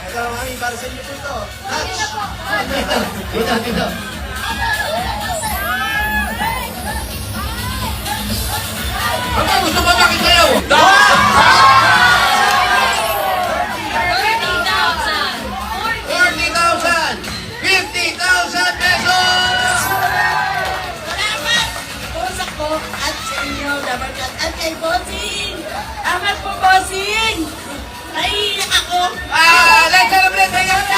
Ikaw, mami, para sa inyo po ito. Okay na po. Dito, dito. Ano gusto mo makikayaw? 40,000! 50,000 pesos! Salamat po sa ko at sa inyo, Dabarkat, at kay Bossing. Amat po, Bossing. Naiiyak ako. Let's celebrate together!